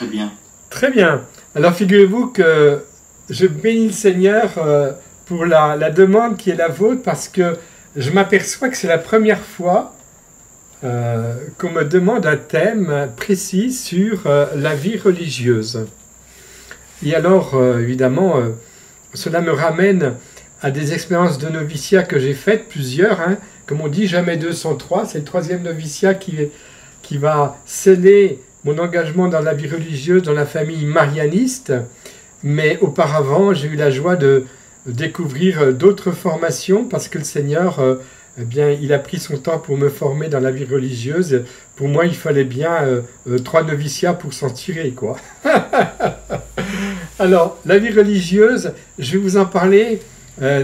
Très bien. Très bien. Alors figurez-vous que je bénis le Seigneur pour la demande qui est la vôtre parce que je m'aperçois que c'est la première fois qu'on me demande un thème précis sur la vie religieuse. Et alors, évidemment, cela me ramène à des expériences de noviciat que j'ai faites, plusieurs. Hein. Comme on dit, jamais 203. C'est le troisième noviciat qui va sceller mon engagement dans la vie religieuse, dans la famille marianiste. Mais auparavant, j'ai eu la joie de découvrir d'autres formations parce que le Seigneur, eh bien, il a pris son temps pour me former dans la vie religieuse. Pour moi, il fallait bien 3 noviciats pour s'en tirer, quoi. Alors, la vie religieuse, je vais vous en parler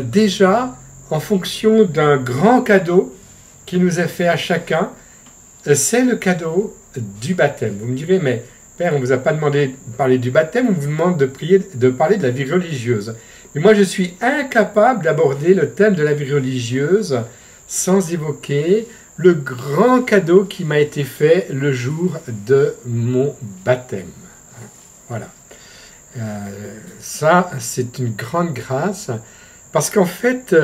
déjà en fonction d'un grand cadeau qui nous est fait à chacun. C'est le cadeau du baptême. Vous me direz, mais Père, on ne vous a pas demandé de parler du baptême, on vous demande de parler de la vie religieuse. Mais moi, je suis incapable d'aborder le thème de la vie religieuse sans évoquer le grand cadeau qui m'a été fait le jour de mon baptême. Voilà. Ça, c'est une grande grâce, parce qu'en fait,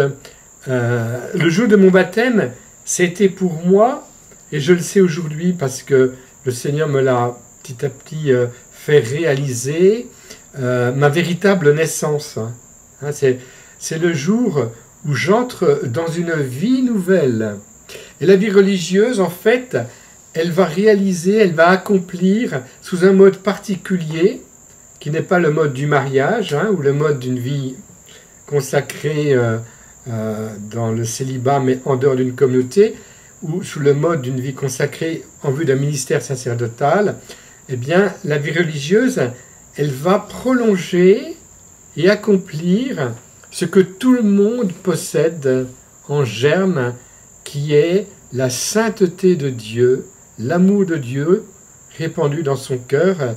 le jour de mon baptême, c'était pour moi, et je le sais aujourd'hui parce que le Seigneur me l'a petit à petit fait réaliser, ma véritable naissance. Hein, c'est le jour où j'entre dans une vie nouvelle. Et la vie religieuse, en fait, elle va réaliser, elle va accomplir sous un mode particulier, qui n'est pas le mode du mariage, hein, ou le mode d'une vie consacrée dans le célibat, mais en dehors d'une communauté, ou sous le mode d'une vie consacrée en vue d'un ministère sacerdotal. Eh bien, la vie religieuse, elle va prolonger et accomplir ce que tout le monde possède en germe, qui est la sainteté de Dieu, l'amour de Dieu répandu dans son cœur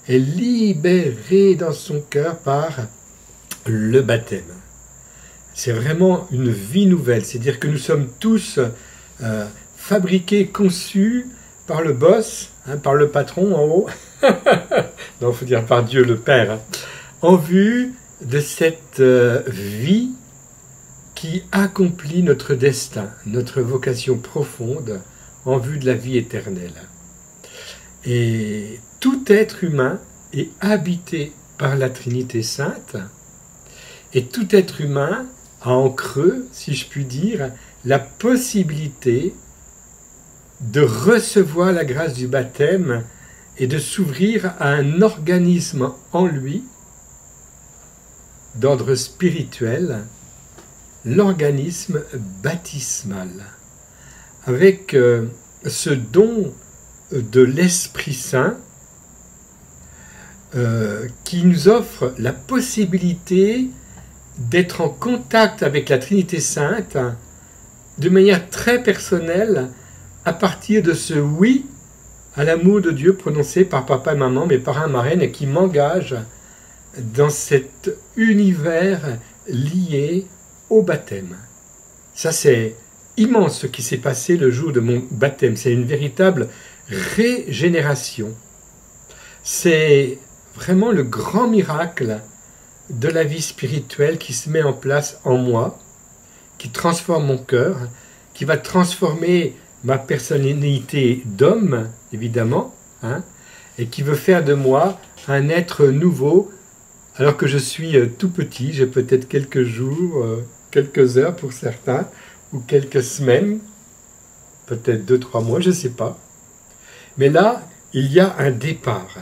et libéré dans son cœur par le baptême. C'est vraiment une vie nouvelle, c'est-à-dire que nous sommes tous fabriqués, conçus par le boss, hein, par le patron en haut, non, il faut dire par Dieu le Père, hein, en vue de cette vie qui accomplit notre destin, notre vocation profonde en vue de la vie éternelle. Et tout être humain est habité par la Trinité Sainte, et tout être humain a en creux, si je puis dire, la possibilité de recevoir la grâce du baptême et de s'ouvrir à un organisme en lui d'ordre spirituel, l'organisme baptismal, avec ce don de l'Esprit Saint qui nous offre la possibilité d'être en contact avec la Trinité Sainte de manière très personnelle à partir de ce oui à l'amour de Dieu prononcé par papa et maman, mais par un marraine, et qui m'engage dans cet univers lié au baptême. Ça, c'est immense ce qui s'est passé le jour de mon baptême. C'est une véritable régénération. C'est vraiment le grand miracle de la vie spirituelle qui se met en place en moi, qui transforme mon cœur, qui va transformer ma personnalité d'homme, évidemment, hein, et qui veut faire de moi un être nouveau, alors que je suis tout petit, j'ai peut-être quelques jours, quelques heures pour certains, ou quelques semaines, peut-être 2-3 mois, je ne sais pas. Mais là, il y a un départ.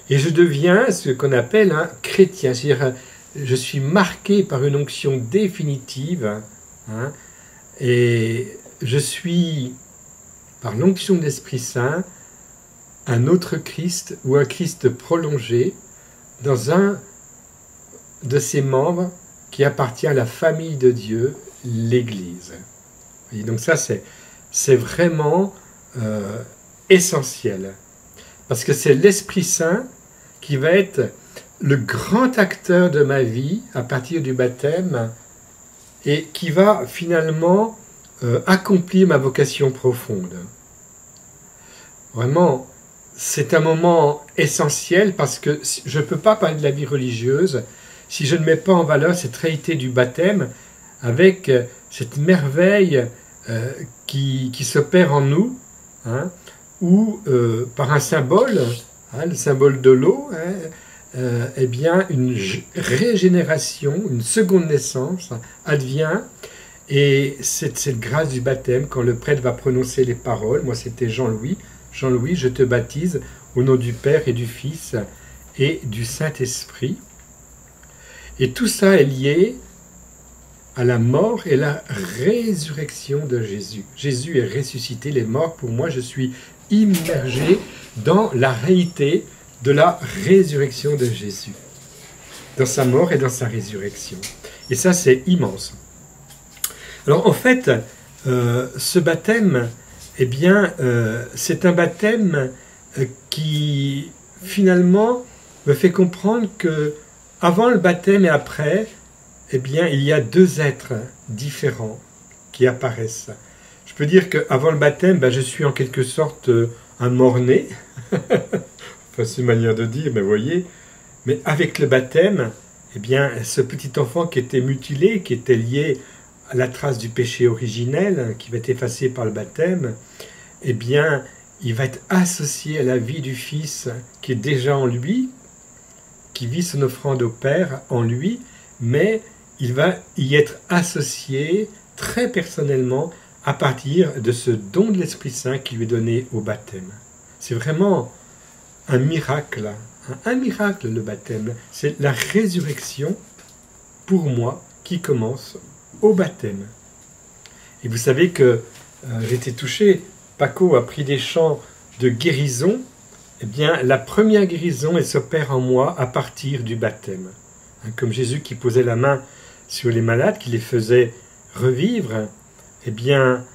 Et je deviens ce qu'on appelle un chrétien, c'est-à-dire je suis marqué par une onction définitive, hein, et je suis, par l'onction de l'Esprit Saint, un autre Christ ou un Christ prolongé dans un de ses membres qui appartient à la famille de Dieu, l'Église. Et donc ça, c'est vraiment essentiel. Parce que c'est l'Esprit Saint qui va être le grand acteur de ma vie à partir du baptême et qui va finalement accomplir ma vocation profonde. Vraiment, c'est un moment essentiel parce que je ne peux pas parler de la vie religieuse si je ne mets pas en valeur cette réalité du baptême avec cette merveille qui s'opère en nous, hein, où par un symbole, hein, le symbole de l'eau, hein, eh bien une régénération, une seconde naissance advient. Et cette grâce du baptême, quand le prêtre va prononcer les paroles, moi c'était Jean-Louis, Jean-Louis, je te baptise au nom du Père et du Fils et du Saint-Esprit. Et tout ça est lié à la mort et la résurrection de Jésus. Jésus est ressuscité, les morts, pour moi, je suis immergé dans la réalité de la résurrection de Jésus, dans sa mort et dans sa résurrection. Et ça, c'est immense. Alors, en fait, ce baptême, eh bien, c'est un baptême qui, finalement, me fait comprendre que avant le baptême et après, eh bien, il y a deux êtres différents qui apparaissent. Je peux dire qu'avant le baptême, ben, je suis en quelque sorte un mort-né. Enfin, c'est une manière de dire, mais vous voyez. Mais avec le baptême, eh bien, ce petit enfant qui était mutilé, qui était lié à la trace du péché originel, qui va être effacé par le baptême, eh bien, il va être associé à la vie du Fils qui est déjà en lui, qui vit son offrande au Père en lui, mais il va y être associé très personnellement à partir de ce don de l'Esprit Saint qui lui est donné au baptême. C'est vraiment un miracle, un miracle le baptême. C'est la résurrection, pour moi, qui commence au baptême. Et vous savez que j'ai été touché, Paco a pris des chants de guérison. Eh bien, la première guérison, elle s'opère en moi à partir du baptême. Comme Jésus qui posait la main sur les malades, qui les faisait revivre, eh bien,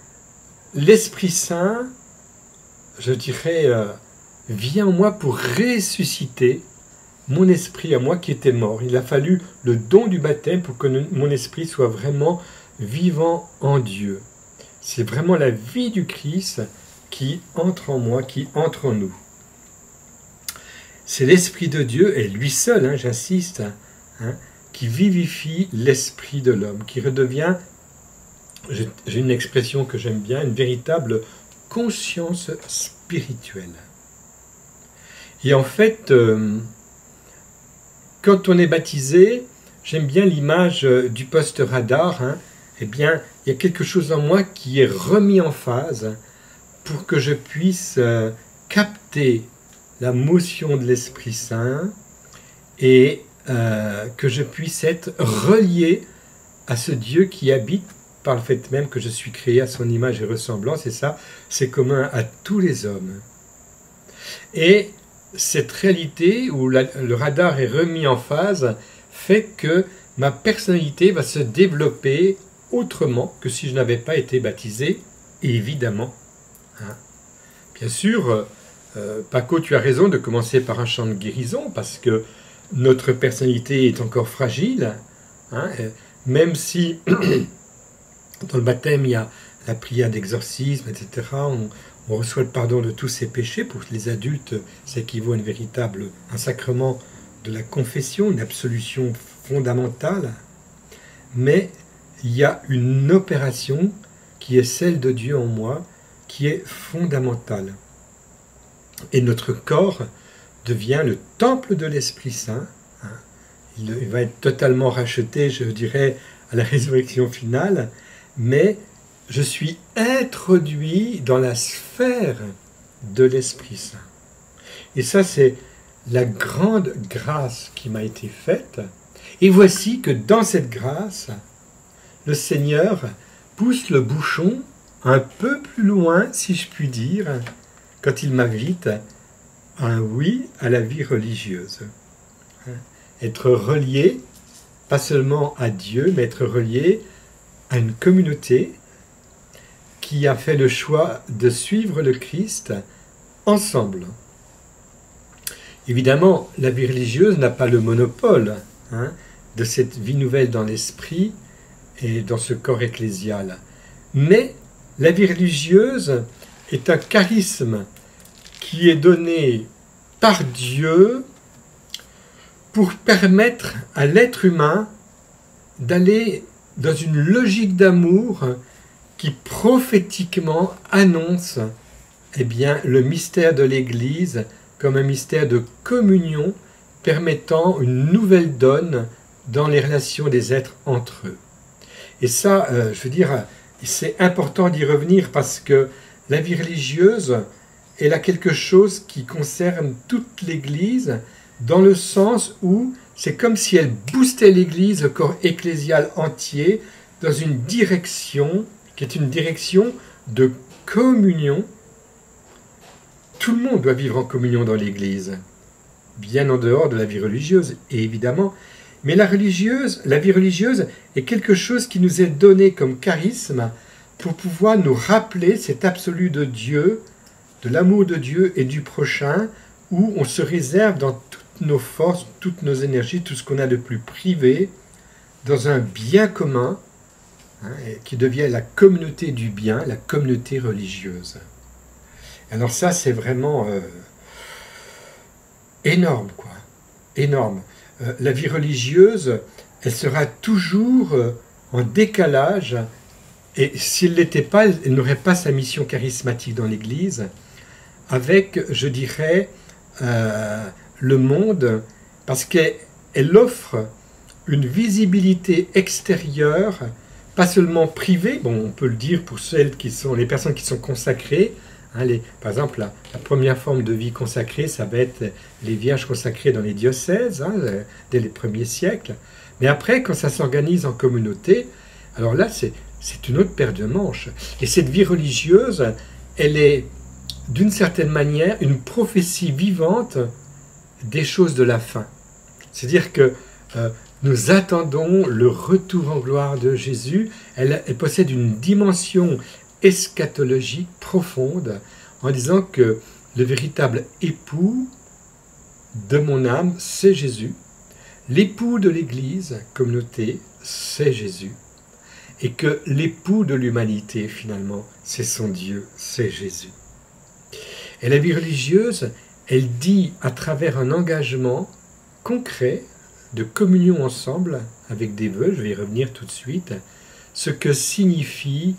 l'Esprit Saint, je dirais, vient en moi pour ressusciter mon esprit à moi qui était mort. Il a fallu le don du baptême pour que mon esprit soit vraiment vivant en Dieu. C'est vraiment la vie du Christ qui entre en moi, qui entre en nous. C'est l'Esprit de Dieu, et lui seul, hein, j'insiste, hein, qui vivifie l'esprit de l'homme, qui redevient, j'ai une expression que j'aime bien, une véritable conscience spirituelle. Et en fait, quand on est baptisé, j'aime bien l'image du poste radar, hein, eh bien, il y a quelque chose en moi qui est remis en phase pour que je puisse capter la motion de l'Esprit Saint et que je puisse être relié à ce Dieu qui habite par le fait même que je suis créé à son image et ressemblance, et ça, c'est commun à tous les hommes. Et cette réalité où le radar est remis en phase fait que ma personnalité va se développer autrement que si je n'avais pas été baptisé, évidemment. Hein. Bien sûr, Paco, tu as raison de commencer par un chant de guérison, parce que notre personnalité est encore fragile, hein, même si dans le baptême il y a la prière d'exorcisme, etc., on reçoit le pardon de tous ses péchés. Pour les adultes, ça équivaut à un sacrement de la confession, une absolution fondamentale, mais il y a une opération qui est celle de Dieu en moi, qui est fondamentale. Et notre corps devient le temple de l'Esprit Saint. Il va être totalement racheté, je dirais, à la résurrection finale, mais je suis introduit dans la sphère de l'Esprit Saint. Et ça, c'est la grande grâce qui m'a été faite. Et voici que dans cette grâce, le Seigneur pousse le bouchon un peu plus loin, si je puis dire, quand il m'invite à un oui à la vie religieuse. Être relié, pas seulement à Dieu, mais être relié à une communauté qui a fait le choix de suivre le Christ ensemble. Évidemment, la vie religieuse n'a pas le monopole de cette vie nouvelle dans l'esprit et dans ce corps ecclésial. Mais la vie religieuse est un charisme qui est donné par Dieu pour permettre à l'être humain d'aller dans une logique d'amour qui prophétiquement annonce eh bien, le mystère de l'Église comme un mystère de communion permettant une nouvelle donne dans les relations des êtres entre eux. Et ça, je veux dire, c'est important d'y revenir parce que la vie religieuse, elle a quelque chose qui concerne toute l'Église dans le sens où c'est comme si elle boostait l'Église, le corps ecclésial entier, dans une direction qui est une direction de communion. Tout le monde doit vivre en communion dans l'Église, bien en dehors de la vie religieuse, évidemment. Mais la vie religieuse est quelque chose qui nous est donné comme charisme pour pouvoir nous rappeler cet absolu de Dieu, de l'amour de Dieu et du prochain, où on se réserve dans toutes nos forces, toutes nos énergies, tout ce qu'on a de plus privé, dans un bien commun, qui devient la communauté du bien, la communauté religieuse. Alors ça, c'est vraiment énorme, quoi. Énorme. La vie religieuse, elle sera toujours en décalage, et s'il ne l'était pas, elle n'aurait pas sa mission charismatique dans l'Église, avec, je dirais, le monde, parce qu'elle offre une visibilité extérieure, pas seulement privée, bon, on peut le dire pour les personnes qui sont consacrées, par exemple, la première forme de vie consacrée, ça va être les vierges consacrées dans les diocèses, dès les premiers siècles. Mais après, quand ça s'organise en communauté, alors là, c'est une autre paire de manches. Et cette vie religieuse, elle est, d'une certaine manière, une prophétie vivante des choses de la fin. C'est-à-dire que nous attendons le retour en gloire de Jésus. Elle possède une dimension eschatologique profonde en disant que le véritable époux de mon âme, c'est Jésus. L'époux de l'Église, communauté, c'est Jésus. Et que l'époux de l'humanité, finalement, c'est son Dieu, c'est Jésus. Et la vie religieuse, elle dit à travers un engagement concret de communion ensemble avec des vœux, je vais y revenir tout de suite, ce que signifie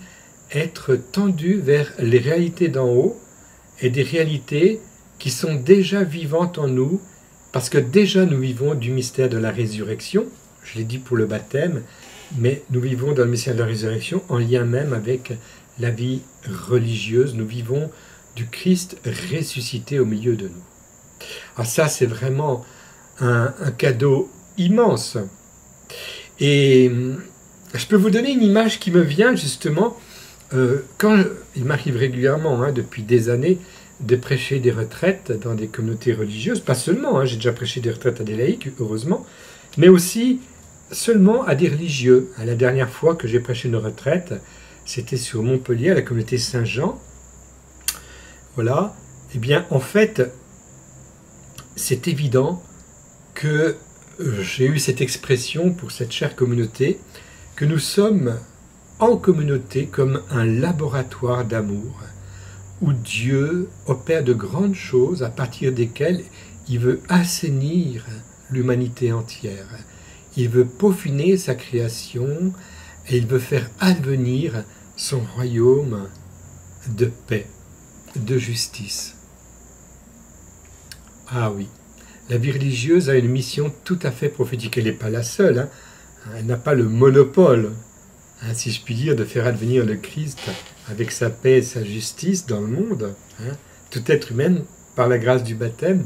être tendu vers les réalités d'en haut et des réalités qui sont déjà vivantes en nous, parce que déjà nous vivons du mystère de la résurrection, je l'ai dit pour le baptême, mais nous vivons dans le mystère de la résurrection en lien même avec la vie religieuse, nous vivons du Christ ressuscité au milieu de nous. Alors ça, c'est vraiment un cadeau immense. Et je peux vous donner une image qui me vient justement quand il m'arrive régulièrement, depuis des années, de prêcher des retraites dans des communautés religieuses, pas seulement, j'ai déjà prêché des retraites à des laïcs, heureusement, mais aussi seulement à des religieux. La dernière fois que j'ai prêché une retraite, c'était sur Montpellier, à la communauté Saint-Jean. Voilà. Eh bien, en fait, c'est évident que j'ai eu cette expression pour cette chère communauté, que nous sommes en communauté comme un laboratoire d'amour, où Dieu opère de grandes choses à partir desquelles il veut assainir l'humanité entière. Il veut peaufiner sa création et il veut faire advenir son royaume de paix, de justice. Ah oui, la vie religieuse a une mission tout à fait prophétique. Elle n'est pas la seule, elle n'a pas le monopole, si je puis dire, de faire advenir le Christ avec sa paix et sa justice dans le monde. Tout être humain, par la grâce du baptême,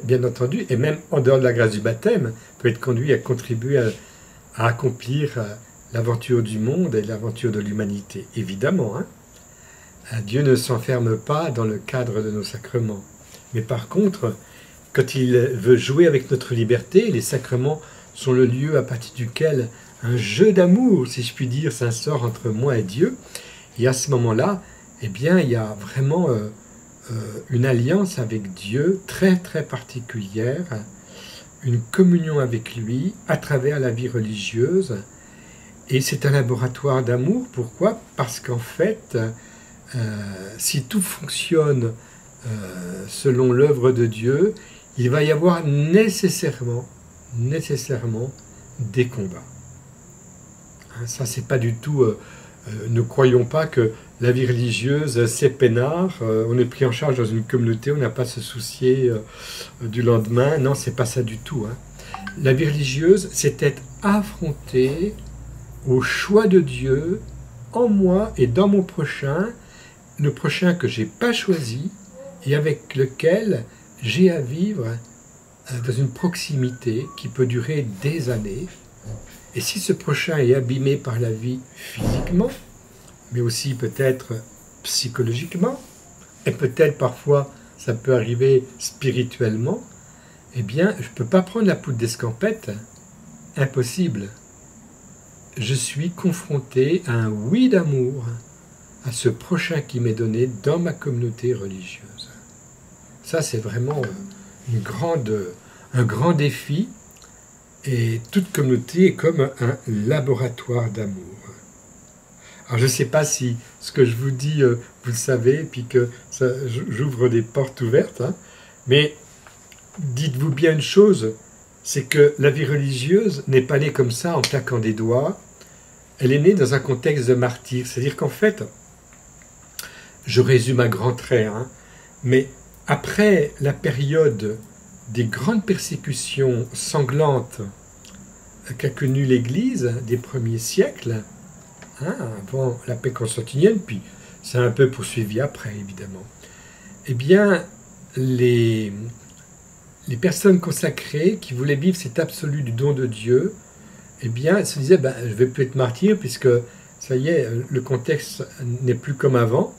bien entendu, et même en dehors de la grâce du baptême, peut être conduit à contribuer à accomplir l'aventure du monde et l'aventure de l'humanité. Évidemment, Dieu ne s'enferme pas dans le cadre de nos sacrements. Mais par contre, quand il veut jouer avec notre liberté, les sacrements sont le lieu à partir duquel un jeu d'amour, si je puis dire, s'instaure entre moi et Dieu. Et à ce moment-là, eh bien, il y a vraiment une alliance avec Dieu très très particulière, une communion avec lui à travers la vie religieuse. Et c'est un laboratoire d'amour. Pourquoi? Parce qu'en fait, si tout fonctionne selon l'œuvre de Dieu, il va y avoir nécessairement des combats. Hein, ça, c'est pas du tout... ne croyons pas que la vie religieuse, c'est peinard, on est pris en charge dans une communauté, on n'a pas à se soucier du lendemain. Non, c'est pas ça du tout. Hein. La vie religieuse, c'est être affronté au choix de Dieu en moi et dans mon prochain, le prochain que j'ai pas choisi et avec lequel j'ai à vivre dans une proximité qui peut durer des années. Et si ce prochain est abîmé par la vie physiquement, mais aussi peut-être psychologiquement, et peut-être parfois ça peut arriver spirituellement, eh bien, je ne peux pas prendre la poudre d'escampette. Impossible. Je suis confronté à un oui d'amour à ce prochain qui m'est donné dans ma communauté religieuse. Ça, c'est vraiment un grand défi. Et toute communauté est comme un laboratoire d'amour. Alors je ne sais pas si ce que je vous dis, vous le savez, puis que j'ouvre des portes ouvertes, hein, mais dites-vous bien une chose, c'est que la vie religieuse n'est pas née comme ça en claquant des doigts, elle est née dans un contexte de martyr. C'est-à-dire qu'en fait, je résume à grands traits, hein, mais après la période des grandes persécutions sanglantes qu'a connues l'Église des premiers siècles, hein, avant la paix constantinienne, puis c'est un peu poursuivi après, évidemment, eh bien, les personnes consacrées qui voulaient vivre cet absolu du don de Dieu, eh bien, elles se disaient, ben, je ne vais plus être martyr, puisque, ça y est, le contexte n'est plus comme avant,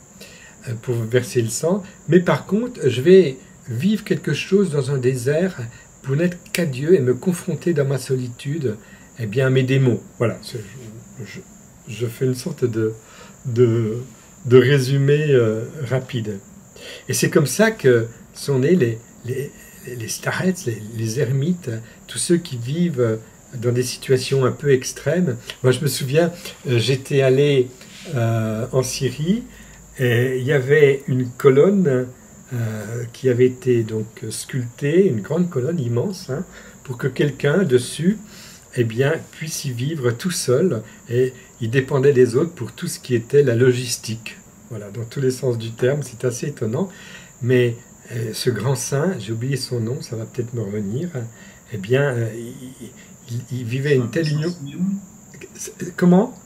pour verser le sang, mais par contre, je vais vivre quelque chose dans un désert pour n'être qu'à Dieu et me confronter dans ma solitude, eh bien, à mes démons. Voilà, je fais une sorte de résumé rapide. Et c'est comme ça que sont nés les starets, les ermites, tous ceux qui vivent dans des situations un peu extrêmes. Moi, je me souviens, j'étais allé en Syrie, et il y avait une colonne qui avait été donc sculptée, une grande colonne immense, hein, pour que quelqu'un dessus, eh bien, puisse y vivre tout seul, et il dépendait des autres pour tout ce qui était la logistique. Voilà, dans tous les sens du terme, c'est assez étonnant, mais ce grand saint, j'ai oublié son nom, ça va peut-être me revenir, eh bien, il vivait une telle union... Comment ?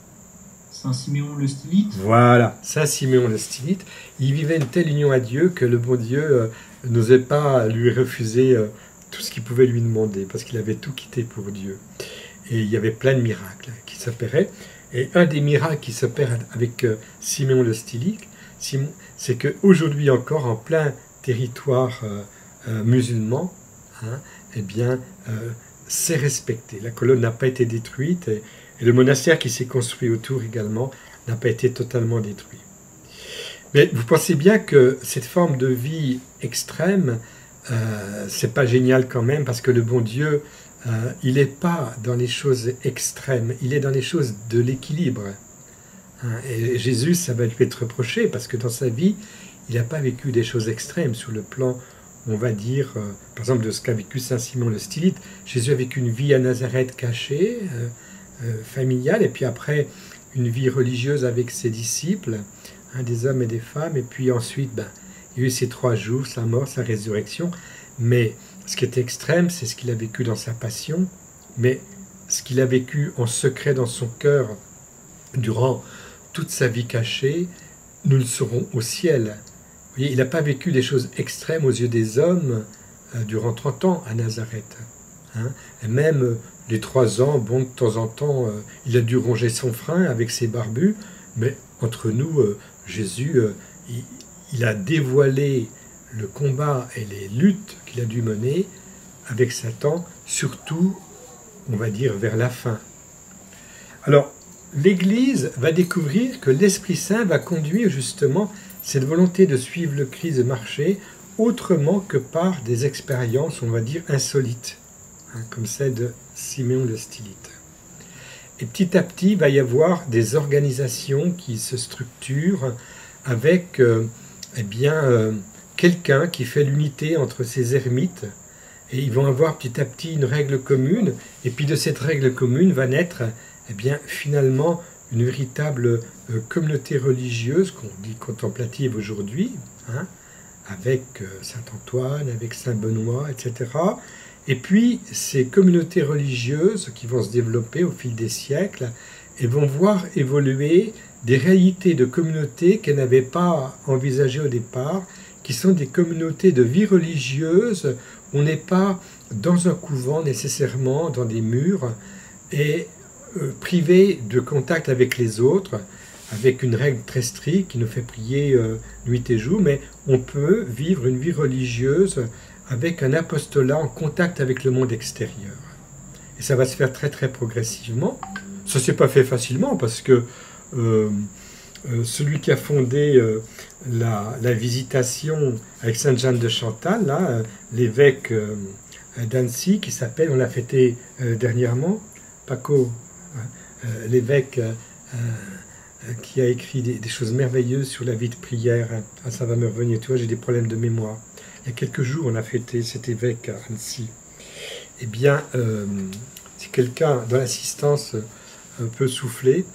Saint Siméon le Stylite. Voilà, Saint Siméon le Stylite. Il vivait une telle union à Dieu que le bon Dieu n'osait pas lui refuser tout ce qu'il pouvait lui demander, parce qu'il avait tout quitté pour Dieu. Et il y avait plein de miracles qui s'opéraient. Et un des miracles qui s'opère avec Siméon le Stylite, c'est qu'aujourd'hui encore, en plein territoire musulman, hein, eh bien, c'est respecté. La colonne n'a pas été détruite, et le monastère qui s'est construit autour également n'a pas été totalement détruit. Mais vous pensez bien que cette forme de vie extrême, c'est pas génial quand même, parce que le bon Dieu, il n'est pas dans les choses extrêmes, il est dans les choses de l'équilibre. Hein, et Jésus, ça va lui être reproché, parce que dans sa vie, il n'a pas vécu des choses extrêmes sur le plan, on va dire, par exemple, de ce qu'a vécu Saint Simon le Stylite. Jésus a vécu une vie à Nazareth cachée, familiale, et puis après une vie religieuse avec ses disciples, hein, des hommes et des femmes, et puis ensuite il y a eu ces 3 jours, sa mort, sa résurrection. Mais ce qui est extrême, c'est ce qu'il a vécu dans sa passion, mais ce qu'il a vécu en secret dans son cœur durant toute sa vie cachée, nous le saurons au ciel. Vous voyez, il n'a pas vécu des choses extrêmes aux yeux des hommes durant 30 ans à Nazareth, hein, et même les 3 ans, bon, de temps en temps, il a dû ronger son frein avec ses barbus, mais entre nous, Jésus, il a dévoilé le combat et les luttes qu'il a dû mener avec Satan, surtout, on va dire, vers la fin. Alors, l'Église va découvrir que l'Esprit Saint va conduire justement cette volonté de suivre le Christ, de marcher autrement que par des expériences, on va dire, insolites, hein, comme celle de Siméon le Stylite. Et petit à petit, il va y avoir des organisations qui se structurent avec quelqu'un qui fait l'unité entre ces ermites, et ils vont avoir petit à petit une règle commune, et puis de cette règle commune va naître, eh bien, finalement, une véritable communauté religieuse, qu'on dit contemplative aujourd'hui, hein, avec Saint-Antoine, avec Saint-Benoît, etc. Et puis, ces communautés religieuses qui vont se développer au fil des siècles et vont voir évoluer des réalités de communautés qu'elles n'avaient pas envisagées au départ, qui sont des communautés de vie religieuse. On n'est pas dans un couvent nécessairement, dans des murs, et privé de contact avec les autres, avec une règle très stricte qui nous fait prier nuit et jour, mais on peut vivre une vie religieuse avec un apostolat en contact avec le monde extérieur. Et ça va se faire très très progressivement. Ça ne s'est pas fait facilement parce que celui qui a fondé la visitation avec Sainte Jeanne de Chantal, là, l'évêque d'Annecy, qui s'appelle, on l'a fêté dernièrement, Paco, l'évêque qui a écrit des choses merveilleuses sur la vie de prière. Ah, ça va me revenir, tu vois, j'ai des problèmes de mémoire. Il y a quelques jours, on a fêté cet évêque à Annecy. Eh bien, si quelqu'un dans l'assistance peut souffler,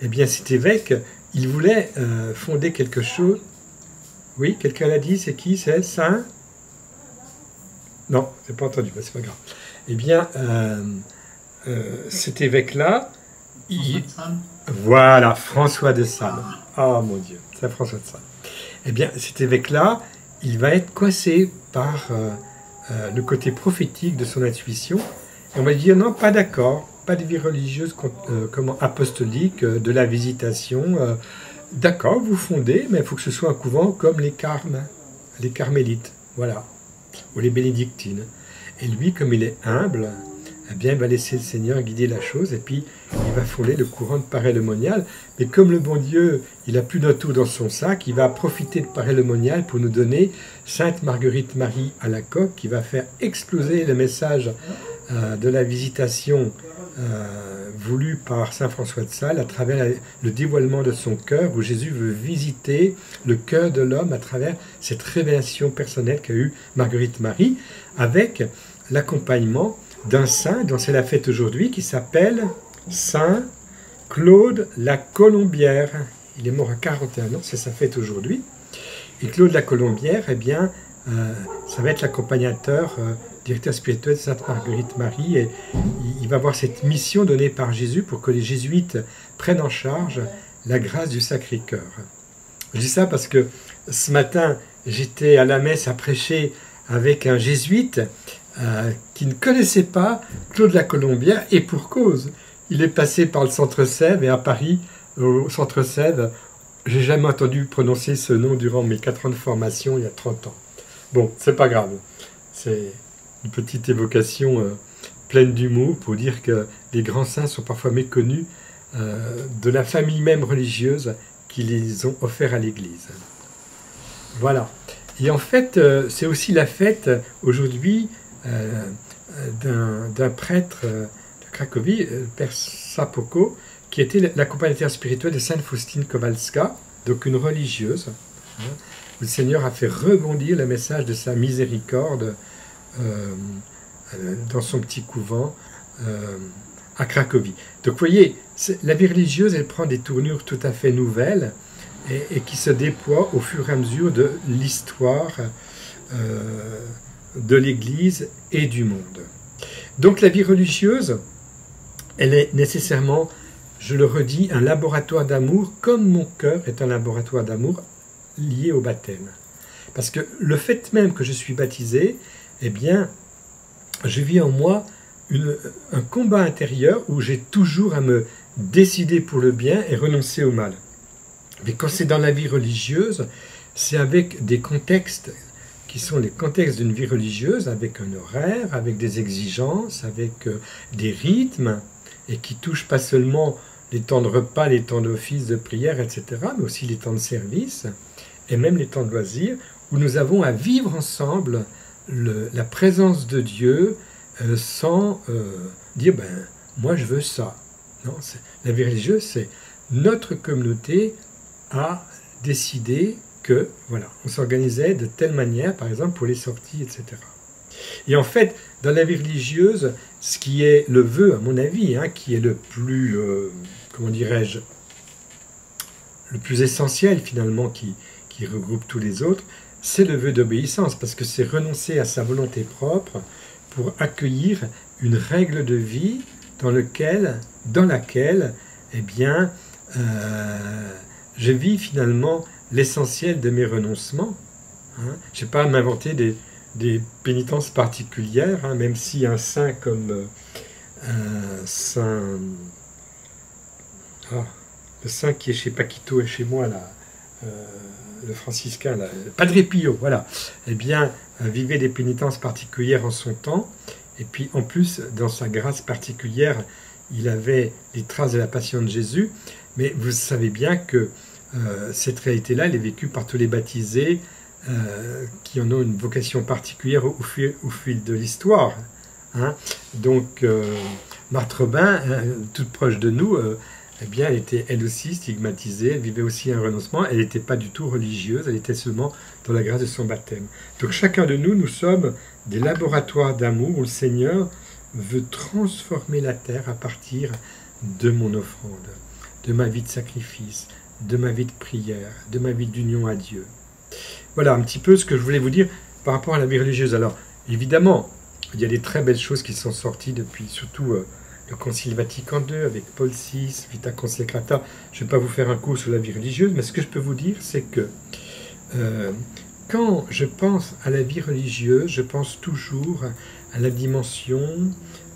eh bien cet évêque, il voulait fonder quelque chose. Oui, quelqu'un l'a dit, c'est qui? C'est Saint? Non, c'est pas entendu, c'est pas grave. Eh bien, cet évêque-là, voilà, François de Sales. Oh mon Dieu, c'est François de Sales. Eh bien, cet évêque-là, il va être coincé par le côté prophétique de son intuition. Et on va dire, non, pas d'accord, pas de vie religieuse apostolique, de la visitation. D'accord, vous fondez, mais il faut que ce soit un couvent comme les carmélites, voilà, ou les bénédictines. Et lui, comme il est humble, eh bien, il va laisser le Seigneur guider la chose, et puis il va fonder le courant de Paray-le-Monial. Mais comme le bon Dieu, il a plus d'un tout dans son sac, il va profiter de Paray-le-Monial pour nous donner Sainte Marguerite Marie à la coque, qui va faire exploser le message de la visitation voulu par Saint François de Sales à travers le dévoilement de son cœur, où Jésus veut visiter le cœur de l'homme à travers cette révélation personnelle qu'a eue Marguerite Marie, avec l'accompagnement d'un saint dont c'est la fête aujourd'hui, qui s'appelle Saint Claude la Colombière. Il est mort à 41 ans, c'est sa fête aujourd'hui. Et Claude la Colombière, eh bien, ça va être l'accompagnateur, directeur spirituel de Sainte Marguerite Marie, et il va avoir cette mission donnée par Jésus pour que les jésuites prennent en charge la grâce du Sacré-Cœur. Je dis ça parce que ce matin, j'étais à la messe à prêcher avec un jésuite qui ne connaissait pas Claude la Colombière, et pour cause. Il est passé par le Centre Sèvres, et à Paris, au Centre Sèvres, j'ai jamais entendu prononcer ce nom durant mes 4 ans de formation il y a 30 ans. Bon, c'est pas grave. C'est une petite évocation pleine d'humour pour dire que les grands saints sont parfois méconnus de la famille même religieuse qui les ont offerts à l'Église. Voilà. Et en fait, c'est aussi la fête aujourd'hui d'un prêtre de Cracovie, le père Sapoko, qui était l'accompagnateur spirituel de Sainte Faustine Kowalska, donc une religieuse, où le Seigneur a fait rebondir le message de sa miséricorde dans son petit couvent à Cracovie. Donc vous voyez, la vie religieuse, elle prend des tournures tout à fait nouvelles et qui se déploient au fur et à mesure de l'histoire de l'Église et du monde. Donc la vie religieuse, elle est nécessairement, je le redis, un laboratoire d'amour, comme mon cœur est un laboratoire d'amour lié au baptême. Parce que le fait même que je suis baptisé, eh bien, je vis en moi un combat intérieur où j'ai toujours à me décider pour le bien et renoncer au mal. Mais quand c'est dans la vie religieuse, c'est avec des contextes qui sont les contextes d'une vie religieuse, avec un horaire, avec des exigences, avec des rythmes, et qui touchent pas seulement les temps de repas, les temps d'office, de prière, etc., mais aussi les temps de service, et même les temps de loisirs, où nous avons à vivre ensemble la présence de Dieu sans dire « ben, moi je veux ça ». Non, la vie religieuse, c'est notre communauté a décidé que, voilà, on s'organisait de telle manière, par exemple pour les sorties, etc. Et en fait, dans la vie religieuse, ce qui est le vœu, à mon avis, hein, qui est le plus, comment dirais-je, le plus essentiel finalement, qui regroupe tous les autres, c'est le vœu d'obéissance, parce que c'est renoncer à sa volonté propre pour accueillir une règle de vie dans laquelle, eh bien, je vis finalement l'essentiel de mes renoncements. Hein. Je n'ai pas à m'inventer des pénitences particulières, hein, même si un saint comme saint... le saint qui est chez Paquito et chez moi, là, le franciscain, là, Padre Pio, voilà, eh bien, vivait des pénitences particulières en son temps, et puis en plus, dans sa grâce particulière, il avait les traces de la passion de Jésus, mais vous savez bien que cette réalité-là, elle est vécue par tous les baptisés qui en ont une vocation particulière au fil de l'histoire. Hein. Donc, Marthe Robin, toute proche de nous, eh bien, elle était elle aussi stigmatisée, elle vivait aussi un renoncement, elle n'était pas du tout religieuse, elle était seulement dans la grâce de son baptême. Donc chacun de nous, nous sommes des laboratoires d'amour où le Seigneur veut transformer la terre à partir de mon offrande, de ma vie de sacrifice, de ma vie de prière, de ma vie d'union à Dieu. Voilà un petit peu ce que je voulais vous dire par rapport à la vie religieuse. Alors, évidemment, il y a des très belles choses qui sont sorties depuis, surtout le Concile Vatican II avec Paul VI, Vita Consecrata. Je ne vais pas vous faire un cours sur la vie religieuse, mais ce que je peux vous dire, c'est que quand je pense à la vie religieuse, je pense toujours à la dimension,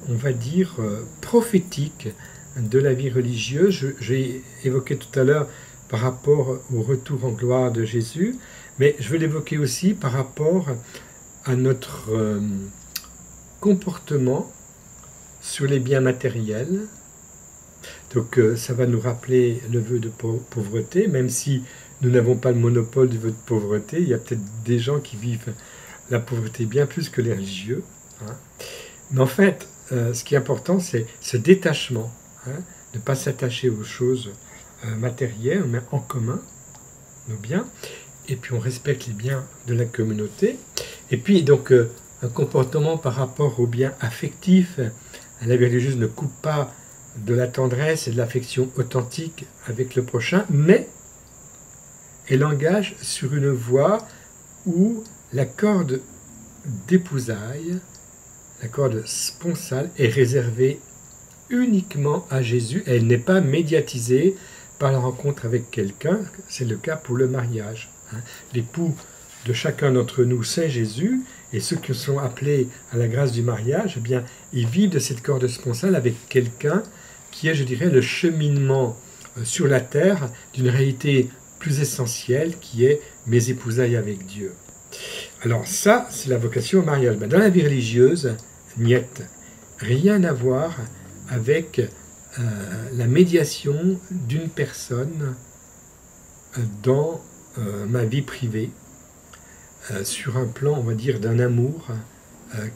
on va dire, prophétique de la vie religieuse. J'ai évoqué tout à l'heure par rapport au retour en gloire de Jésus, mais je veux l'évoquer aussi par rapport à notre comportement sur les biens matériels. Donc ça va nous rappeler le vœu de pauvreté, même si nous n'avons pas le monopole du vœu de pauvreté. Il y a peut-être des gens qui vivent la pauvreté bien plus que les religieux. Hein. Mais en fait, ce qui est important, c'est ce détachement, hein, ne pas s'attacher aux choses matérielles, mais en commun, nos biens, et puis on respecte les biens de la communauté. Et puis donc un comportement par rapport aux biens affectifs. La vie religieuse ne coupe pas de la tendresse et de l'affection authentique avec le prochain, mais elle engage sur une voie où la corde d'épousailles, la corde sponsale, est réservée uniquement à Jésus. Elle n'est pas médiatisée par la rencontre avec quelqu'un. C'est le cas pour le mariage. L'époux de chacun d'entre nous, c'est Jésus, et ceux qui sont appelés à la grâce du mariage, eh bien, ils vivent de cette corde sponsale avec quelqu'un qui est, je dirais, le cheminement sur la terre d'une réalité plus essentielle qui est mes épousailles avec Dieu. Alors ça, c'est la vocation au mariage. Ben, dans la vie religieuse, niet, rien à voir avec la médiation d'une personne dans ma vie privée, sur un plan, on va dire, d'un amour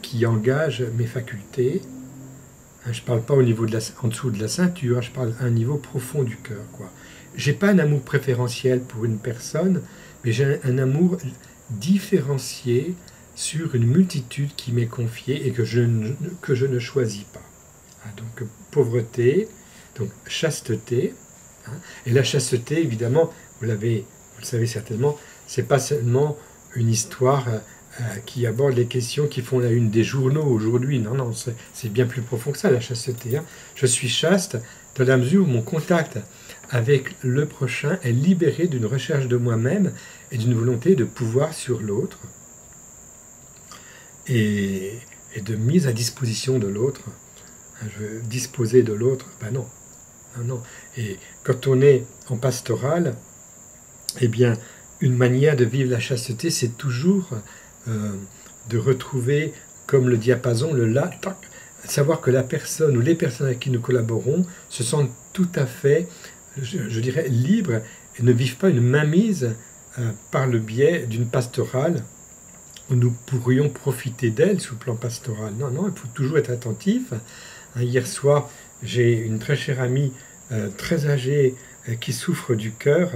qui engage mes facultés. Je ne parle pas au niveau en dessous de la ceinture, je parle à un niveau profond du cœur. Je n'ai pas un amour préférentiel pour une personne, mais j'ai un amour différencié sur une multitude qui m'est confiée et que je ne choisis pas. Donc pauvreté, donc chasteté. Et la chasteté, évidemment, vous le savez certainement, c'est pas seulement une histoire qui aborde les questions qui font la une des journaux aujourd'hui. Non, c'est bien plus profond que ça, la chasteté. Je suis chaste dans la mesure où mon contact avec le prochain est libéré d'une recherche de moi-même et d'une volonté de pouvoir sur l'autre et de mise à disposition de l'autre. Je veux disposer de l'autre, non. Et quand on est en pastoral, eh bien, une manière de vivre la chasteté, c'est toujours de retrouver, comme le diapason, le là, savoir que la personne ou les personnes avec qui nous collaborons se sentent tout à fait, je dirais, libres et ne vivent pas une mainmise par le biais d'une pastorale où nous pourrions profiter d'elle sous le plan pastoral. Non, il faut toujours être attentif. Hier soir, j'ai une très chère amie très âgée qui souffre du cœur,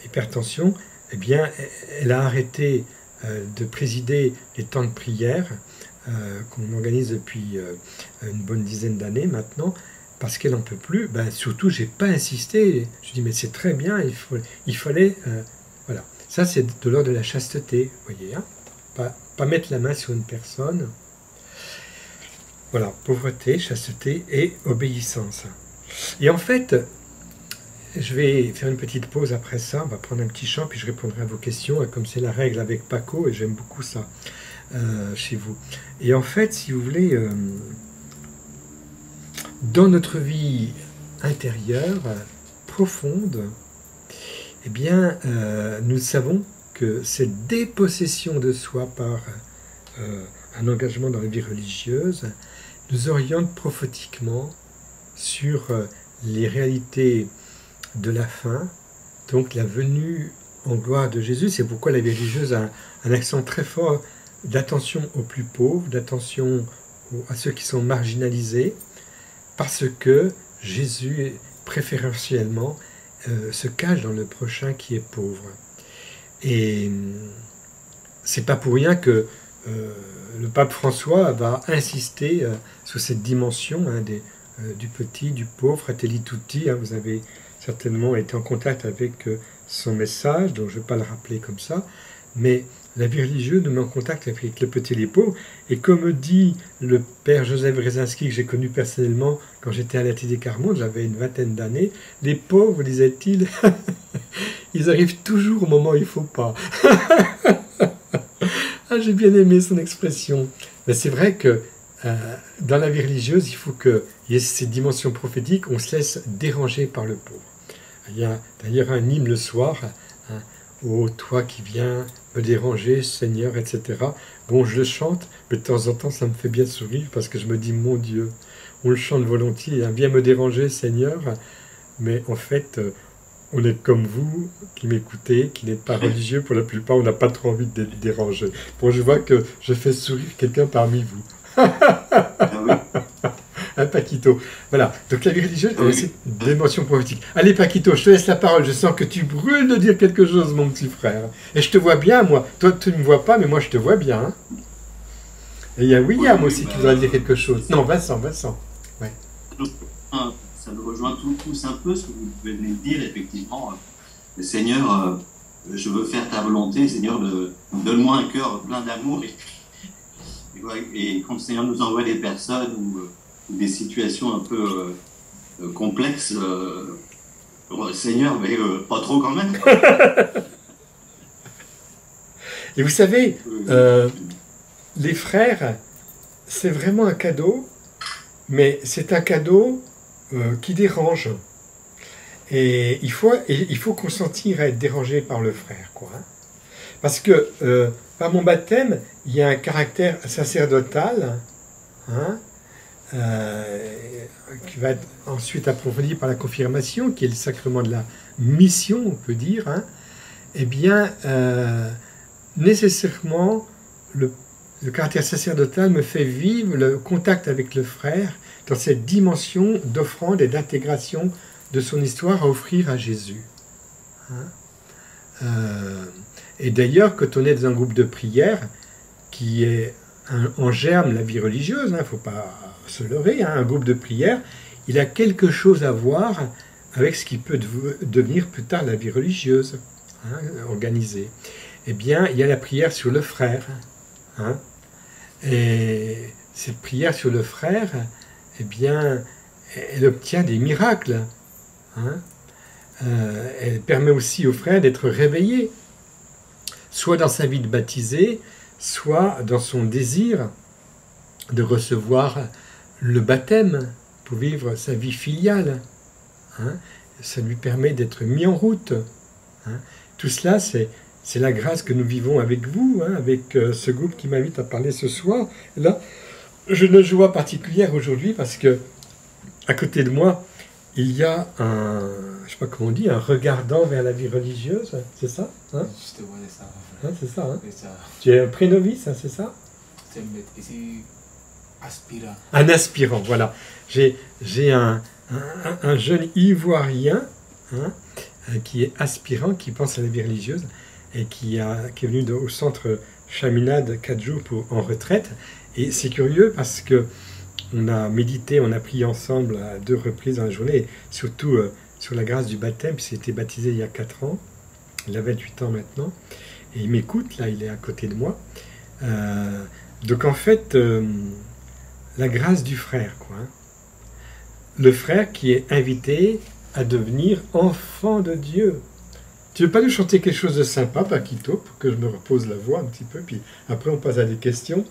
hypertension. eh bien, elle a arrêté de présider les temps de prière qu'on organise depuis une bonne dizaine d'années maintenant, parce qu'elle n'en peut plus. Ben, surtout, j'ai pas insisté. Je dis, mais c'est très bien, il fallait... voilà. Ça, c'est de l'ordre de la chasteté, vous voyez. Hein, pas mettre la main sur une personne. Voilà, pauvreté, chasteté et obéissance. Et en fait, je vais faire une petite pause après ça, on va prendre un petit chant, puis je répondrai à vos questions, comme c'est la règle avec Paco, et j'aime beaucoup ça chez vous. Et en fait, si vous voulez, dans notre vie intérieure, profonde, eh bien, nous savons que cette dépossession de soi par un engagement dans la vie religieuse nous oriente prophétiquement sur les réalités de la fin, donc la venue en gloire de Jésus. C'est pourquoi la vie religieuse a un accent très fort d'attention aux plus pauvres, d'attention à ceux qui sont marginalisés, parce que Jésus, préférentiellement, se cache dans le prochain qui est pauvre. Et c'est pas pour rien que le pape François va insister sur cette dimension du petit, du pauvre, Fratelli Tutti. Vous avez certainement été en contact avec son message, donc je ne vais pas le rappeler comme ça, mais la vie religieuse nous met en contact avec le petit et les pauvres, et comme dit le père Joseph Brzezinski, que j'ai connu personnellement quand j'étais à la TD Carmonde, j'avais une vingtaine d'années, les pauvres, disait-il, ils arrivent toujours au moment où il ne faut pas. Ah, j'ai bien aimé son expression. Mais c'est vrai que dans la vie religieuse, il faut qu'il y ait cette dimension prophétique, on se laisse déranger par le pauvre. Il y a d'ailleurs un hymne le soir, hein, ô toi qui viens me déranger, Seigneur, etc. Bon, je le chante, mais de temps en temps, ça me fait bien sourire parce que je me dis, mon Dieu, on le chante volontiers, hein, viens me déranger, Seigneur, mais en fait, on est comme vous, qui m'écoutez, qui n'êtes pas religieux, pour la plupart, on n'a pas trop envie de déranger. Bon, je vois que je fais sourire quelqu'un parmi vous. Un Paquito. Voilà. Donc la vie religieuse, c'est une dimension prophétique. Allez, Paquito, je te laisse la parole. Je sens que tu brûles de dire quelque chose, mon petit frère. Et je te vois bien, moi. Toi, tu ne me vois pas, mais moi, je te vois bien. Hein. Et il y a William aussi qui voudrait dire quelque chose. Non, Vincent. Ouais. Ça me rejoint tous un peu ce que vous venez de dire, effectivement. Seigneur, je veux faire ta volonté. Seigneur, donne-moi un cœur plein d'amour. Et quand le Seigneur nous envoie des personnes ou des situations un peu complexes, Seigneur, mais pas trop quand même. Et vous savez, les frères, c'est vraiment un cadeau, mais c'est un cadeau qui dérange. Et il faut consentir à être dérangé par le frère, quoi. Hein. Parce que par mon baptême, il y a un caractère sacerdotal, hein, qui va être ensuite approfondi par la confirmation, qui est le sacrement de la mission, on peut dire. Hein. Eh bien, nécessairement, le caractère sacerdotal me fait vivre le contact avec le frère dans cette dimension d'offrande et d'intégration de son histoire à offrir à Jésus. Hein. Et d'ailleurs, quand on est dans un groupe de prière, qui est en germe la vie religieuse, il ne faut pas se leurrer, hein, un groupe de prière, il a quelque chose à voir avec ce qui peut devenir plus tard la vie religieuse, hein, organisée. Eh bien, il y a la prière sur le frère. Hein, et cette prière sur le frère, eh bien, elle obtient des miracles. Hein, elle permet aussi au frère d'être réveillé, soit dans sa vie de baptisé, soit dans son désir de recevoir le baptême pour vivre sa vie filiale. Hein. Ça lui permet d'être mis en route. Hein. Tout cela, c'est la grâce que nous vivons avec vous, hein, avec ce groupe qui m'invite à parler ce soir. Et là, j'ai une joie particulière aujourd'hui parce que à côté de moi, il y a un, je sais pas comment on dit, un regardant vers la vie religieuse, c'est ça, hein? Je te voyais ça. Hein, c'est ça, hein? C'est ça. Tu es un prénovice, hein, c'est ça? C'est ici aspirant. Un aspirant, voilà. J'ai un jeune Ivoirien, hein, qui est aspirant, qui pense à la vie religieuse. et qui est venu au centre Chaminade 4 jours en retraite. Et c'est curieux parce que on a médité, on a prié ensemble à 2 reprises dans la journée, et surtout sur la grâce du baptême, puisqu'il a été baptisé il y a 4 ans. Il a 28 ans maintenant. Et il m'écoute, là, il est à côté de moi. Donc en fait, la grâce du frère, quoi. Hein. Le frère qui est invité à devenir enfant de Dieu. Tu veux pas nous chanter quelque chose de sympa, Paquito, pour que je me repose la voix un petit peu, puis après on passe à des questions.